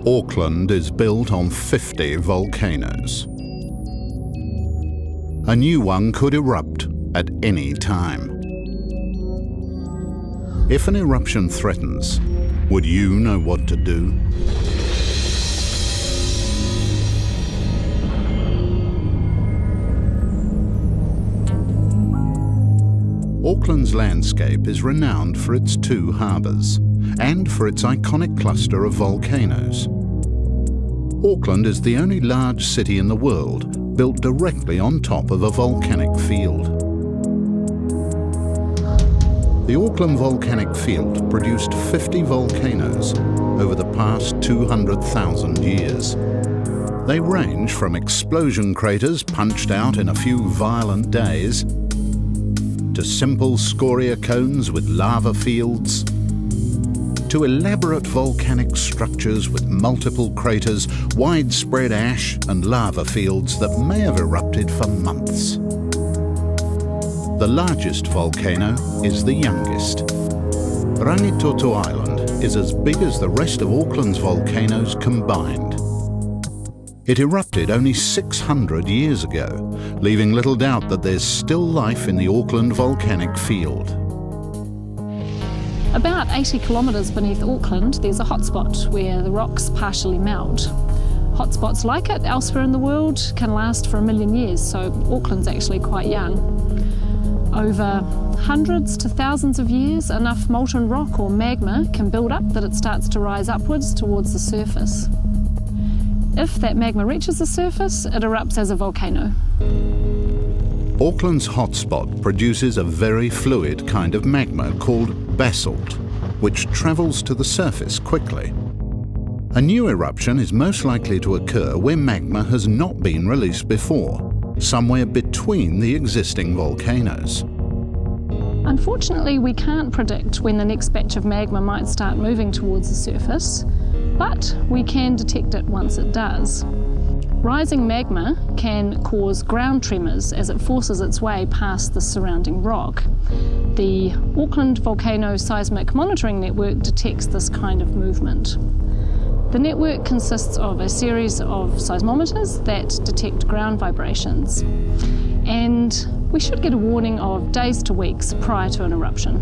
Auckland is built on 50 volcanoes. A new one could erupt at any time. If an eruption threatens, would you know what to do? Auckland's landscape is renowned for its two harbours and for its iconic cluster of volcanoes. Auckland is the only large city in the world built directly on top of a volcanic field. The Auckland Volcanic Field produced 50 volcanoes over the past 200,000 years. They range from explosion craters punched out in a few violent days to simple scoria cones with lava fields, to elaborate volcanic structures with multiple craters, widespread ash and lava fields that may have erupted for months. The largest volcano is the youngest. Rangitoto Island is as big as the rest of Auckland's volcanoes combined. It erupted only 600 years ago, leaving little doubt that there's still life in the Auckland volcanic field. About 80 kilometres beneath Auckland, there's a hotspot where the rocks partially melt. Hotspots like it elsewhere in the world can last for 1 million years, so Auckland's actually quite young. Over hundreds to thousands of years, enough molten rock or magma can build up that it starts to rise upwards towards the surface. If that magma reaches the surface, it erupts as a volcano. Auckland's hotspot produces a very fluid kind of magma called basalt, which travels to the surface quickly. A new eruption is most likely to occur where magma has not been released before, somewhere between the existing volcanoes. Unfortunately, we can't predict when the next batch of magma might start moving towards the surface, but we can detect it once it does. Rising magma can cause ground tremors as it forces its way past the surrounding rock. The Auckland Volcano Seismic Monitoring Network detects this kind of movement. The network consists of a series of seismometers that detect ground vibrations, and we should get a warning of days to weeks prior to an eruption.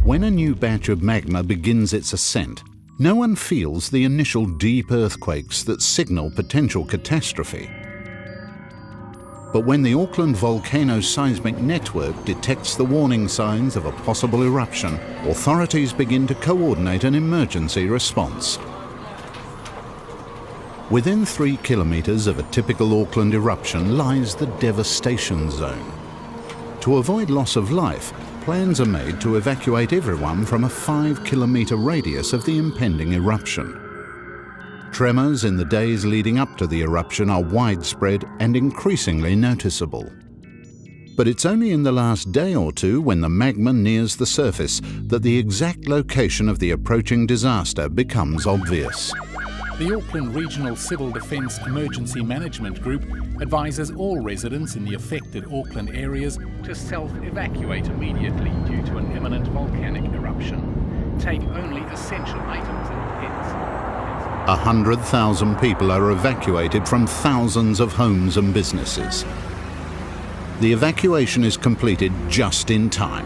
When a new batch of magma begins its ascent, no one feels the initial deep earthquakes that signal potential catastrophe. But when the Auckland Volcano Seismic Network detects the warning signs of a possible eruption, authorities begin to coordinate an emergency response. Within 3 kilometres of a typical Auckland eruption lies the devastation zone. To avoid loss of life, plans are made to evacuate everyone from a 5-kilometre radius of the impending eruption. Tremors in the days leading up to the eruption are widespread and increasingly noticeable. But it's only in the last day or two, when the magma nears the surface, that the exact location of the approaching disaster becomes obvious. The Auckland Regional Civil Defence Emergency Management Group advises all residents in the affected Auckland areas to self-evacuate immediately due to an imminent volcanic eruption. Take only essential items and pets. 100,000 people are evacuated from thousands of homes and businesses. The evacuation is completed just in time.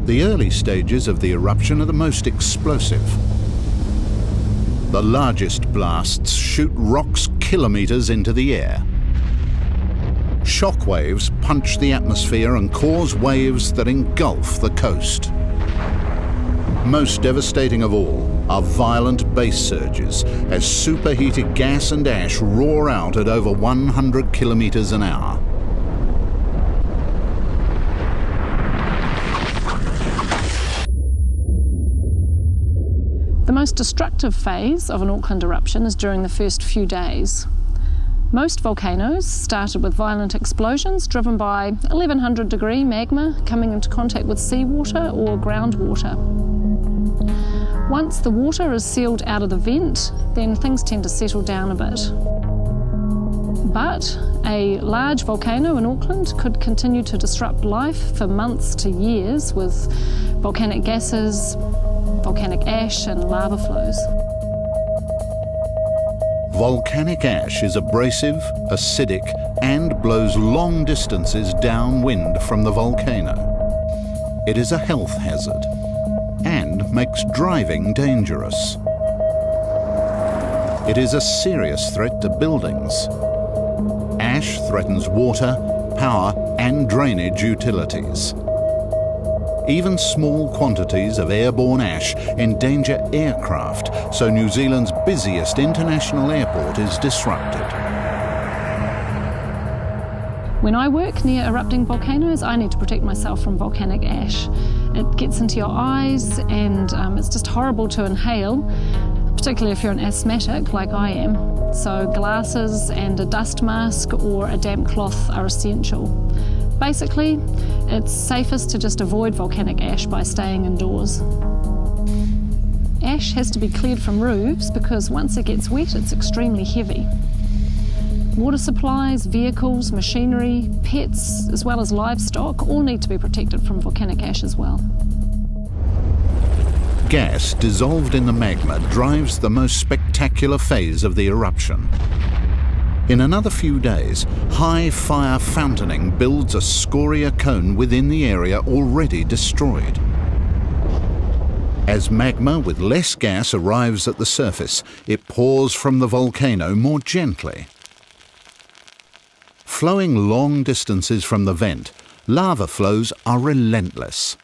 The early stages of the eruption are the most explosive. The largest blasts shoot rocks kilometres into the air. Shock waves punch the atmosphere and cause waves that engulf the coast. Most devastating of all are violent base surges as superheated gas and ash roar out at over 100 kilometres an hour. The most destructive phase of an Auckland eruption is during the first few days. Most volcanoes started with violent explosions driven by 1100-degree magma coming into contact with seawater or groundwater. Once the water is sealed out of the vent, then things tend to settle down a bit. But a large volcano in Auckland could continue to disrupt life for months to years with volcanic gases, volcanic ash and lava flows. Volcanic ash is abrasive, acidic, and blows long distances downwind from the volcano. It is a health hazard and makes driving dangerous. It is a serious threat to buildings. Ash threatens water, power, and drainage utilities. Even small quantities of airborne ash endanger aircraft, so New Zealand's busiest international airport is disrupted. When I work near erupting volcanoes, I need to protect myself from volcanic ash. It gets into your eyes and it's just horrible to inhale, particularly if you're an asthmatic like I am. So glasses and a dust mask or a damp cloth are essential. Basically, it's safest to just avoid volcanic ash by staying indoors. Ash has to be cleared from roofs because once it gets wet, it's extremely heavy. Water supplies, vehicles, machinery, pets, as well as livestock, all need to be protected from volcanic ash as well. Gas dissolved in the magma drives the most spectacular phase of the eruption. In another few days, high fire fountaining builds a scoria cone within the area already destroyed. As magma with less gas arrives at the surface, it pours from the volcano more gently. Flowing long distances from the vent, lava flows are relentless.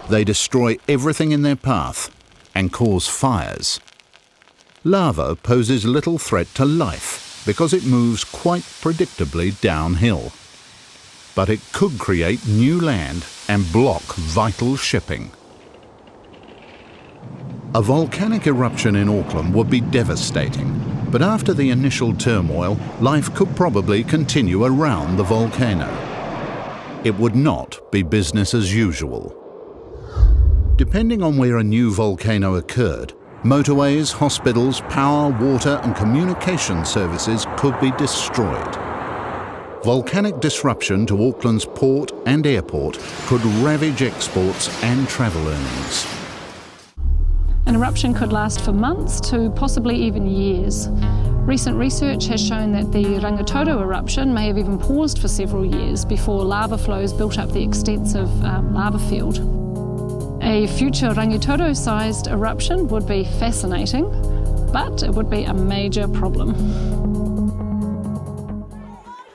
They destroy everything in their path and cause fires. Lava poses little threat to life because it moves quite predictably downhill. But it could create new land and block vital shipping. A volcanic eruption in Auckland would be devastating, but after the initial turmoil, life could probably continue around the volcano. It would not be business as usual. Depending on where a new volcano occurred, motorways, hospitals, power, water and communication services could be destroyed. Volcanic disruption to Auckland's port and airport could ravage exports and travel earnings. An eruption could last for months to possibly even years. Recent research has shown that the Rangitoto eruption may have even paused for several years before lava flows built up the extensive lava field. A future Rangitoto-sized eruption would be fascinating, but it would be a major problem.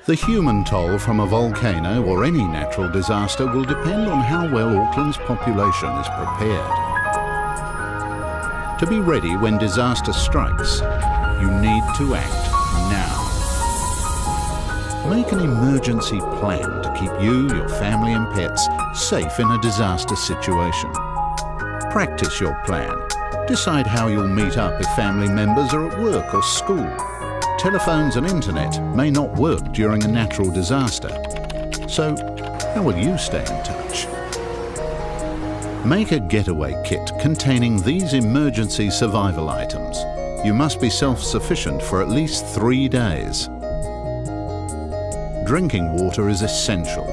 The human toll from a volcano or any natural disaster will depend on how well Auckland's population is prepared. To be ready when disaster strikes, you need to act now. Make an emergency plan to keep you, your family and pets safe in a disaster situation. Practice your plan. Decide how you'll meet up if family members are at work or school. Telephones and internet may not work during a natural disaster. So, how will you stay in touch? Make a getaway kit containing these emergency survival items. You must be self-sufficient for at least 3 days. Drinking water is essential.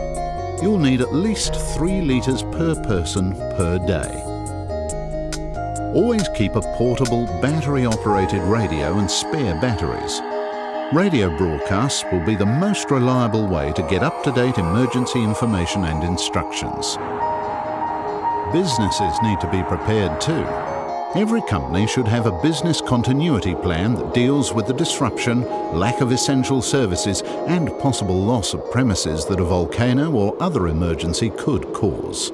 You'll need at least 3 litres per person per day. Always keep a portable, battery-operated radio and spare batteries. Radio broadcasts will be the most reliable way to get up-to-date emergency information and instructions. Businesses need to be prepared too. Every company should have a business continuity plan that deals with the disruption, lack of essential services and possible loss of premises that a volcano or other emergency could cause.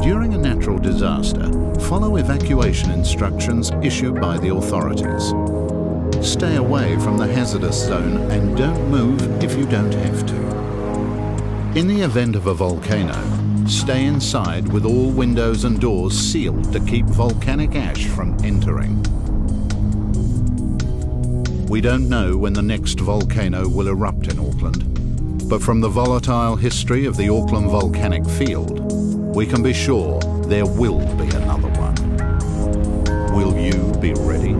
During a natural disaster, follow evacuation instructions issued by the authorities. Stay away from the hazardous zone and don't move if you don't have to. In the event of a volcano, stay inside with all windows and doors sealed to keep volcanic ash from entering. We don't know when the next volcano will erupt in Auckland, but from the volatile history of the Auckland volcanic field, we can be sure there will be another one. Will you be ready?